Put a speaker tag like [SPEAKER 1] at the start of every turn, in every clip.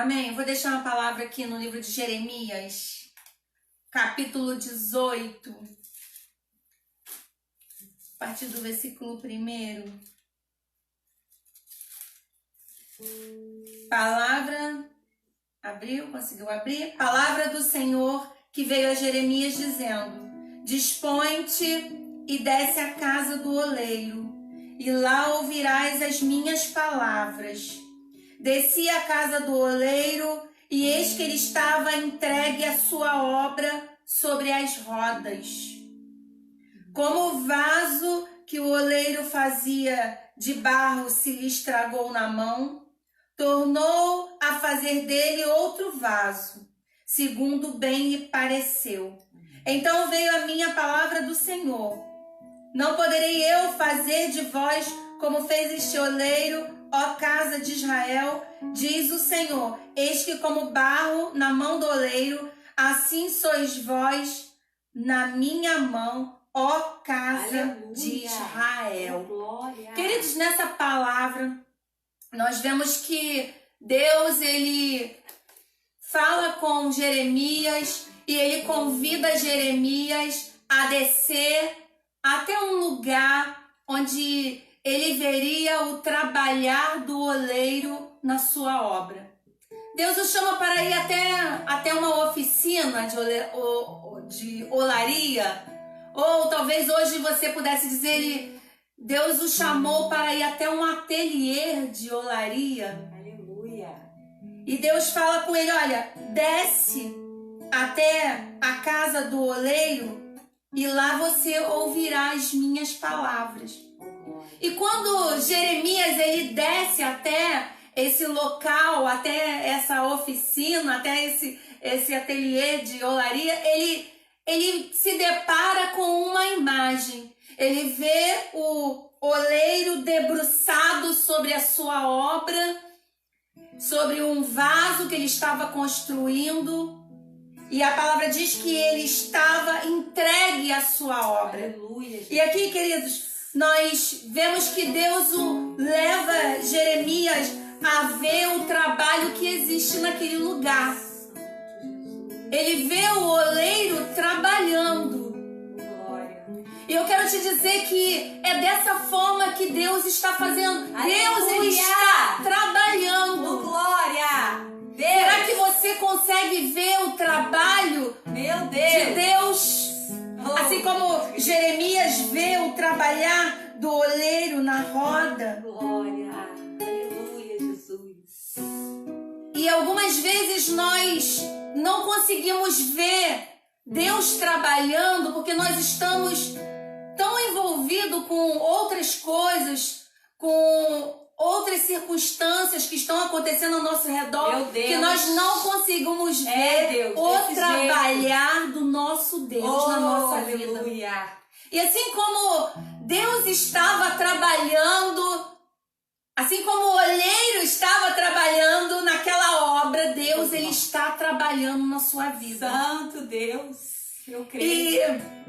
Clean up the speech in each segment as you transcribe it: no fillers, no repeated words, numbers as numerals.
[SPEAKER 1] Amém? Eu vou deixar uma palavra aqui no livro de Jeremias, capítulo 18, a partir do versículo 1. Palavra, abriu? Conseguiu abrir? Palavra do Senhor que veio a Jeremias dizendo: dispõe-te e desce à casa do oleiro, e lá ouvirás as minhas palavras. Desci à casa do oleiro, e eis que ele estava entregue à sua obra sobre as rodas. Como o vaso que o oleiro fazia de barro se lhe estragou na mão, tornou a fazer dele outro vaso, segundo bem lhe pareceu. Então veio a minha palavra do Senhor: não poderei eu fazer de vós como fez este oleiro, ó casa de Israel, diz o Senhor. Eis que como barro na mão do oleiro, assim sois vós na minha mão, ó casa
[SPEAKER 2] Aleluia.
[SPEAKER 1] de Israel.
[SPEAKER 2] Glória.
[SPEAKER 1] Queridos, nessa palavra, nós vemos que Deus, ele fala com Jeremias e ele convida Jeremias a descer até um lugar onde ele veria o trabalhar do oleiro na sua obra. Deus o chama para ir até uma oficina de olaria, ou talvez hoje você pudesse dizer, Deus o chamou para ir até um ateliê de olaria.
[SPEAKER 2] Aleluia.
[SPEAKER 1] E Deus fala com ele: olha, desce até a casa do oleiro e lá você ouvirá as minhas palavras. E quando Jeremias ele desce até esse local, até essa oficina, até esse ateliê de olaria, ele se depara com uma imagem. Ele vê o oleiro debruçado sobre a sua obra, sobre um vaso que ele estava construindo. E a palavra diz que ele estava entregue à sua obra.
[SPEAKER 2] Aleluia.
[SPEAKER 1] E aqui, queridos, nós vemos que Deus leva Jeremias a ver o trabalho que existe naquele lugar. Ele vê o oleiro trabalhando.
[SPEAKER 2] Glória.
[SPEAKER 1] E eu quero te dizer que é dessa forma que Deus está fazendo.
[SPEAKER 2] Aleluia.
[SPEAKER 1] Deus, ele está trabalhando.
[SPEAKER 2] Glória.
[SPEAKER 1] Será que você consegue ver o trabalho
[SPEAKER 2] Meu
[SPEAKER 1] de
[SPEAKER 2] Deus.
[SPEAKER 1] Deus? Assim como Jeremias vê o trabalhar do oleiro na roda.
[SPEAKER 2] Glória. Aleluia, Jesus.
[SPEAKER 1] E algumas vezes nós não conseguimos ver Deus trabalhando porque nós estamos tão envolvidos com outras coisas, com outras circunstâncias que estão acontecendo ao nosso redor,
[SPEAKER 2] Meu Deus.
[SPEAKER 1] que nós não conseguimos ver
[SPEAKER 2] Deus,
[SPEAKER 1] o
[SPEAKER 2] desse
[SPEAKER 1] trabalhar do nosso Deus na nossa vida.
[SPEAKER 2] aleluia.
[SPEAKER 1] E assim como Deus estava trabalhando, assim como o olheiro estava trabalhando naquela obra, Deus ele está trabalhando na sua vida.
[SPEAKER 2] Santo Deus. Eu creio.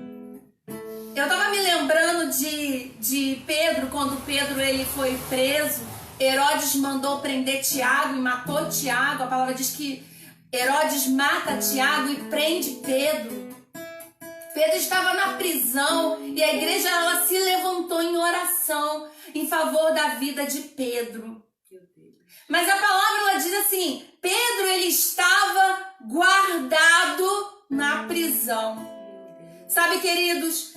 [SPEAKER 1] E eu estava me lembrando de Pedro, quando Pedro ele foi preso. Herodes mandou prender Tiago e matou Tiago. A palavra diz que Herodes mata Tiago e prende Pedro. Pedro estava na prisão e a igreja ela se levantou em oração em favor da vida de Pedro.
[SPEAKER 2] Meu Deus.
[SPEAKER 1] Mas a palavra ela diz assim: Pedro ele estava guardado na prisão. Sabe, queridos,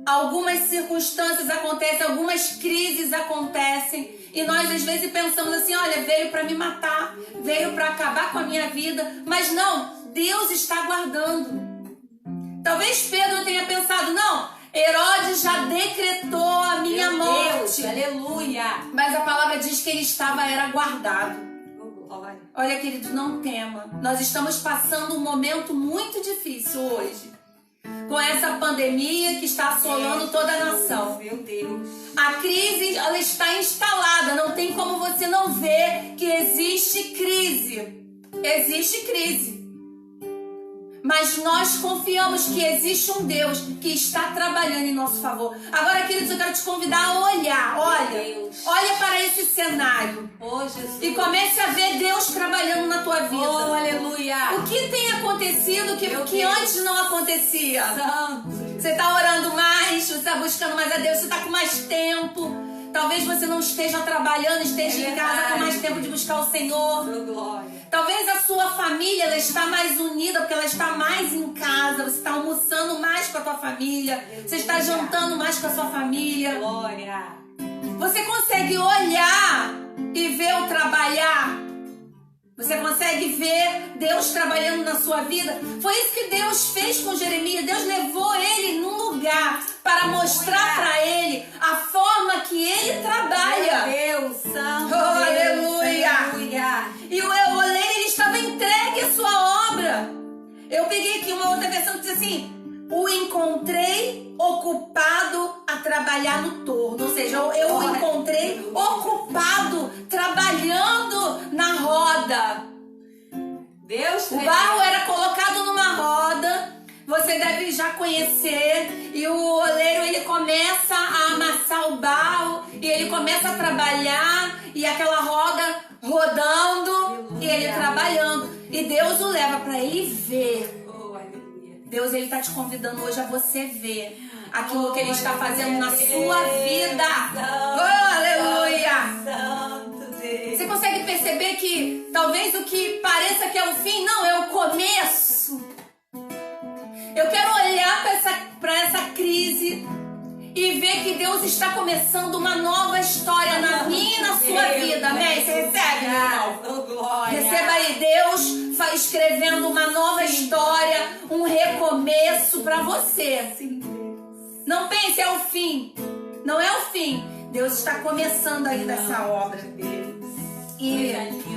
[SPEAKER 1] algumas circunstâncias acontecem, algumas crises acontecem e nós às vezes pensamos assim: olha, veio para me matar, veio para acabar com a minha vida, mas não, Deus está guardando. Talvez Pedro tenha pensado: não, Herodes já decretou a minha morte.
[SPEAKER 2] Deus, aleluia.
[SPEAKER 1] Mas a palavra diz que ele era guardado.
[SPEAKER 2] Glória.
[SPEAKER 1] Olha, querido, não tema. Nós estamos passando um momento muito difícil hoje, com essa pandemia que está assolando toda a nação.
[SPEAKER 2] Meu Deus.
[SPEAKER 1] A crise, ela está instalada. Não tem como você não ver que existe crise. Existe crise. Mas nós confiamos que existe um Deus que está trabalhando em nosso favor. Agora, queridos, eu quero te convidar a olhar. Olha para esse cenário.
[SPEAKER 2] Oh, Jesus.
[SPEAKER 1] E comece a ver Deus trabalhando na tua vida.
[SPEAKER 2] Oh, aleluia.
[SPEAKER 1] O que tem acontecido que antes não acontecia?
[SPEAKER 2] Santo.
[SPEAKER 1] Você está orando mais, você está buscando mais a Deus, você está com mais tempo. Talvez você não esteja trabalhando, esteja em casa com mais tempo de buscar o Senhor.
[SPEAKER 2] Oh, glória.
[SPEAKER 1] Talvez a sua família ela está mais unida porque ela está mais em casa. Você está almoçando mais com a tua família. Você está jantando mais com a sua família.
[SPEAKER 2] Glória.
[SPEAKER 1] Você consegue olhar e ver o trabalhar? Você consegue ver Deus trabalhando na sua vida? Foi isso que Deus fez com Jeremias. Deus levou ele num lugar para mostrar para ele a forma que ele trabalha.
[SPEAKER 2] Meu Deus, santo.
[SPEAKER 1] Oh, aleluia.
[SPEAKER 2] Aleluia.
[SPEAKER 1] E o oleiro, ele estava entregue à sua obra. Eu peguei aqui uma outra versão que diz assim: o encontrei ocupado a trabalhar no torno. Ou seja, eu o encontrei ocupado, trabalhando na roda.
[SPEAKER 2] Deus.
[SPEAKER 1] O barro era colocado numa roda. Você deve já conhecer. E o oleiro, ele começa a amassar o barro. E ele começa a trabalhar. E aquela roda rodando. E ele trabalhando. E Deus o leva para ele ver.
[SPEAKER 2] Oh, aleluia.
[SPEAKER 1] Deus, ele está te convidando hoje a você ver aquilo que ele está fazendo na sua vida. Oh, aleluia.
[SPEAKER 2] Santo Deus.
[SPEAKER 1] Você consegue perceber que talvez o que pareça que é o fim, não, é o começo. Eu quero olhar para essa crise e ver que Deus está começando uma nova história na minha e na sua vida. Amém? Você recebe, irmão?
[SPEAKER 2] Oh, glória.
[SPEAKER 1] Receba aí, Deus escrevendo uma nova história, um recomeço para você.
[SPEAKER 2] Sim, Deus.
[SPEAKER 1] Não pense, é o fim. Não é o fim. Deus está começando ainda essa obra.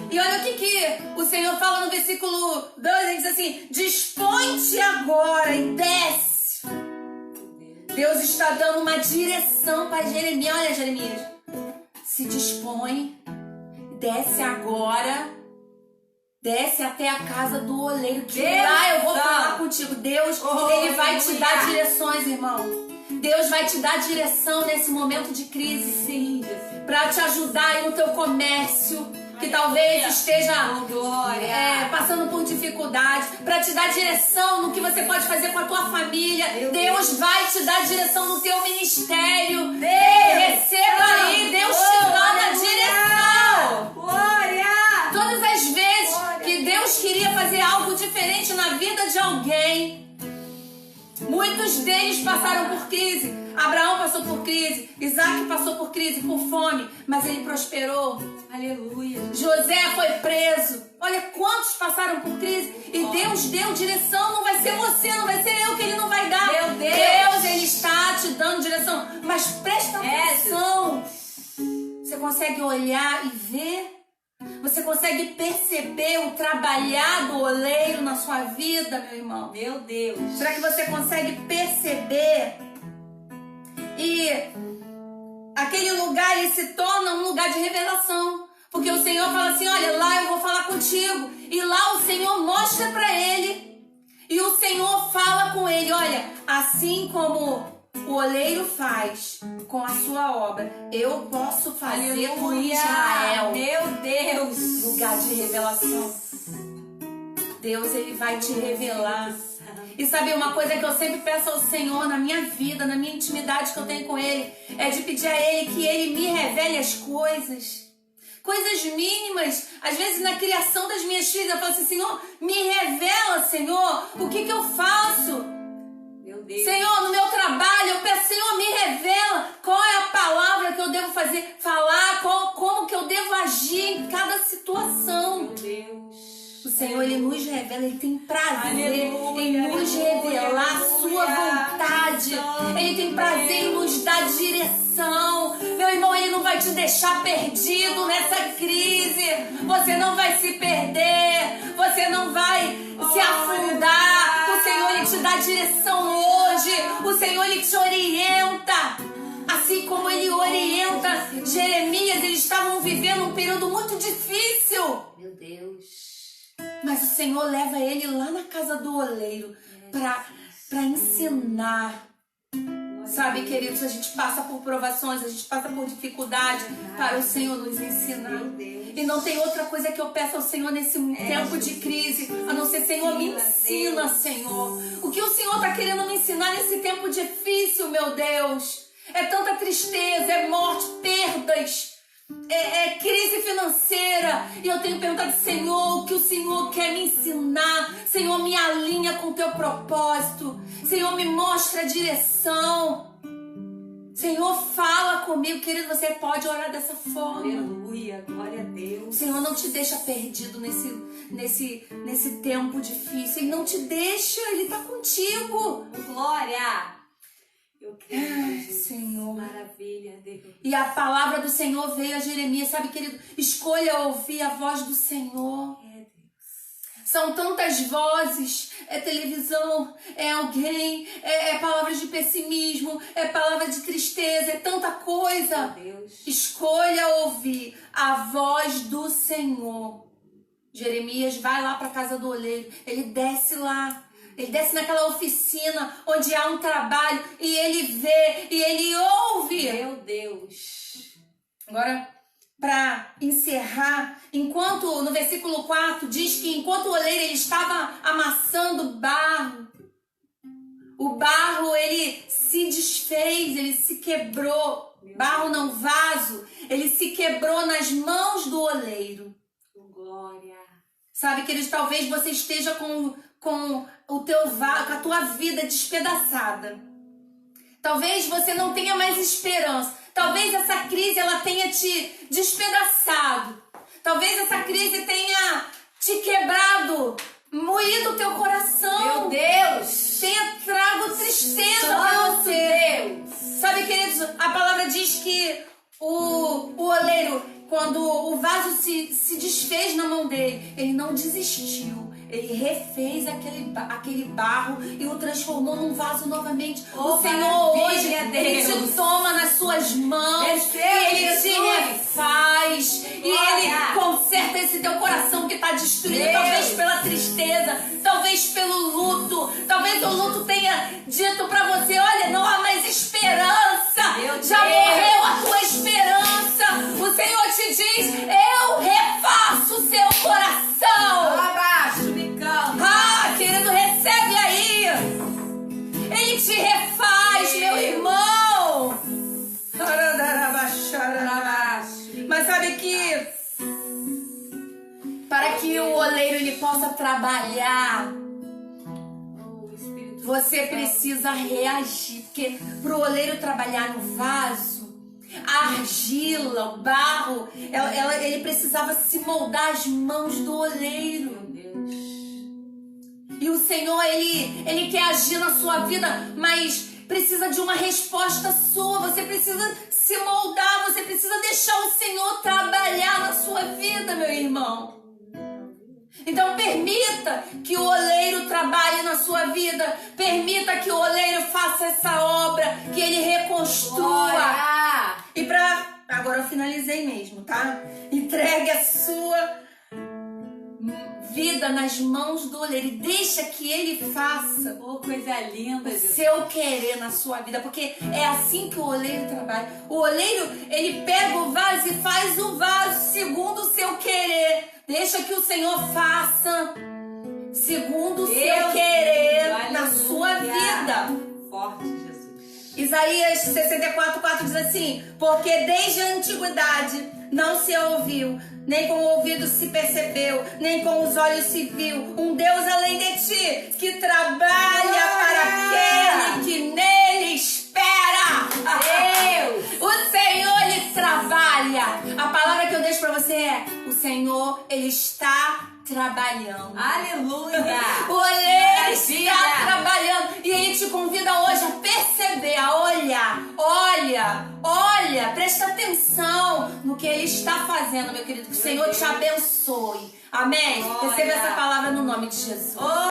[SPEAKER 1] E olha o que o Senhor fala no versículo 2, ele diz assim: dispõe-te agora e desce. Deus está dando uma direção para Jeremias. Olha, Jeremias, se dispõe, desce agora, desce até a casa do oleiro, que lá eu vou falar contigo. Deus, ele vai te dar direções, irmão. Deus vai te dar direção nesse momento de crise, sim, para te ajudar aí no teu comércio, que talvez esteja passando por dificuldade, para te dar direção no que você pode fazer com a tua família. Deus vai te dar direção no teu ministério. Receba aí, Deus te dando a direção.
[SPEAKER 2] Glória!
[SPEAKER 1] Todas as vezes que Deus queria fazer algo diferente na vida de alguém, muitos deles passaram por crise. Abraão passou por crise, Isaac passou por crise, por fome, mas ele prosperou.
[SPEAKER 2] Aleluia.
[SPEAKER 1] José foi preso. Olha quantos passaram por crise e Deus deu direção. Não vai ser você, não vai ser eu que ele não vai dar.
[SPEAKER 2] Meu Deus.
[SPEAKER 1] Deus, ele está te dando direção. Mas presta atenção. Você consegue olhar e ver? Você consegue perceber o trabalhar do oleiro na sua vida, meu irmão?
[SPEAKER 2] Meu Deus.
[SPEAKER 1] Será que você consegue perceber? E aquele lugar, ele se torna um lugar de revelação. Porque o Senhor fala assim: olha, lá eu vou falar contigo. E lá o Senhor mostra para ele. E o Senhor fala com ele: olha, assim como o oleiro faz com a sua obra, eu posso fazer com Israel.
[SPEAKER 2] Meu Deus.
[SPEAKER 1] Lugar de revelação. Deus, ele vai te revelar. E sabe uma coisa que eu sempre peço ao Senhor na minha vida, na minha intimidade que eu tenho com Ele, é de pedir a Ele que Ele me revele as coisas. Coisas mínimas. Às vezes na criação das minhas filhas eu falo assim: Senhor, me revela, Senhor, o que eu faço?
[SPEAKER 2] Meu Deus.
[SPEAKER 1] Senhor, no meu trabalho, eu peço: Senhor, me revela qual é a palavra que eu devo falar, como que eu devo agir em cada situação.
[SPEAKER 2] Meu Deus.
[SPEAKER 1] O Senhor, Ele nos revela, Ele tem prazer
[SPEAKER 2] Aleluia,
[SPEAKER 1] em nos revelar a sua
[SPEAKER 2] aleluia.
[SPEAKER 1] vontade. Ele tem prazer em nos dar direção. Meu irmão, Ele não vai te deixar perdido nessa crise. Você não vai se perder. Você não vai se afundar. O Senhor, Ele te dá direção hoje. O Senhor, Ele te orienta. Assim como Ele orienta Jeremias, eles estavam vivendo um período muito difícil.
[SPEAKER 2] Meu Deus.
[SPEAKER 1] Mas o Senhor leva ele lá na casa do oleiro para ensinar. Sabe, queridos, a gente passa por provações, a gente passa por dificuldade para o Senhor nos ensinar. E não tem outra coisa que eu peço ao Senhor nesse tempo de crise, a não ser, Senhor, me ensina, Senhor. O que o Senhor está querendo me ensinar nesse tempo difícil, meu Deus? É tanta tristeza, é morte, perdas, é crise financeira. E eu tenho perguntado, Senhor, o que o Senhor quer me ensinar? Senhor, me alinha com o teu propósito. Senhor, me mostra a direção. Senhor, fala comigo. Querido, você pode orar dessa forma.
[SPEAKER 2] Aleluia, glória a Deus.
[SPEAKER 1] Senhor, não te deixa perdido nesse tempo difícil. Ele não te deixa, Ele está contigo.
[SPEAKER 2] Glória. Eu creio, Jesus.
[SPEAKER 1] Senhor.
[SPEAKER 2] Maravilha, Deus.
[SPEAKER 1] E a palavra do Senhor veio a Jeremias. Sabe, querido, escolha ouvir a voz do Senhor.
[SPEAKER 2] Deus.
[SPEAKER 1] São tantas vozes, é televisão, é alguém, é palavras de pessimismo, é palavra de tristeza, é tanta coisa.
[SPEAKER 2] Deus.
[SPEAKER 1] Escolha ouvir a voz do Senhor. Jeremias vai lá para a casa do oleiro, ele desce lá. Ele desce naquela oficina onde há um trabalho e ele vê e ele ouve.
[SPEAKER 2] Meu Deus.
[SPEAKER 1] Agora, para encerrar, enquanto no versículo 4 diz que enquanto o oleiro ele estava amassando barro, o barro ele se desfez, ele se quebrou. Barro não, vaso, ele se quebrou nas mãos do oleiro.
[SPEAKER 2] Glória.
[SPEAKER 1] Sabe, queridos, talvez você esteja com a tua vida despedaçada. Talvez você não tenha mais esperança. Talvez essa crise ela tenha te despedaçado. Talvez essa crise tenha te quebrado, moído o teu coração.
[SPEAKER 2] Meu Deus!
[SPEAKER 1] Tenha trago tristeza para você.
[SPEAKER 2] Deus!
[SPEAKER 1] Sabe, queridos, a palavra diz que o oleiro, quando o vaso se desfez na mão dele, ele não desistiu. Ele refez aquele barro e o transformou num vaso novamente. O Senhor hoje, Ele te toma nas suas mãos e Ele te refaz. E Ele conserta esse teu coração que está destruído. Talvez pela tristeza, talvez pelo luto. Talvez o luto tenha dito para você, olha, não há mais esperança. Já morreu a tua esperança. O Senhor te diz, eu refaço o seu coração.
[SPEAKER 2] Abaixo.
[SPEAKER 1] Ah, querido, recebe aí. Ele te refaz, meu irmão. Mas sabe que para que o oleiro ele possa trabalhar, você precisa reagir. Porque para o oleiro trabalhar no vaso, a argila, o barro, ele precisava se moldar as mãos do oleiro. E o Senhor, Ele quer agir na sua vida, mas precisa de uma resposta sua. Você precisa se moldar, você precisa deixar o Senhor trabalhar na sua vida, meu irmão. Então permita que o oleiro trabalhe na sua vida. Permita que o oleiro faça essa obra, que ele reconstrua. E agora eu finalizei mesmo, tá? Entregue a sua vida nas mãos do oleiro e deixa que ele faça
[SPEAKER 2] coisa linda,
[SPEAKER 1] o seu querer na sua vida, porque é assim que o oleiro trabalha. O oleiro, ele pega o vaso e faz o vaso segundo o seu querer. Deixa que o Senhor faça segundo o seu querer na sua vida.
[SPEAKER 2] Forte, Jesus.
[SPEAKER 1] Isaías 64:4 diz assim: porque desde a antiguidade não se ouviu, nem com o ouvido se percebeu, nem com os olhos se viu um Deus além de ti, que trabalha para aquele que nele espera.
[SPEAKER 2] Deus!
[SPEAKER 1] O Senhor, Ele trabalha. A palavra que eu deixo para você é: o Senhor, Ele está trabalhando.
[SPEAKER 2] Aleluia!
[SPEAKER 1] O oleiro está trabalhando. E Ele te convida hoje a perceber, a olhar. Olha, presta atenção no que Ele está fazendo, meu querido. Que o Senhor te abençoe. Amém? Receba essa palavra no nome de Jesus.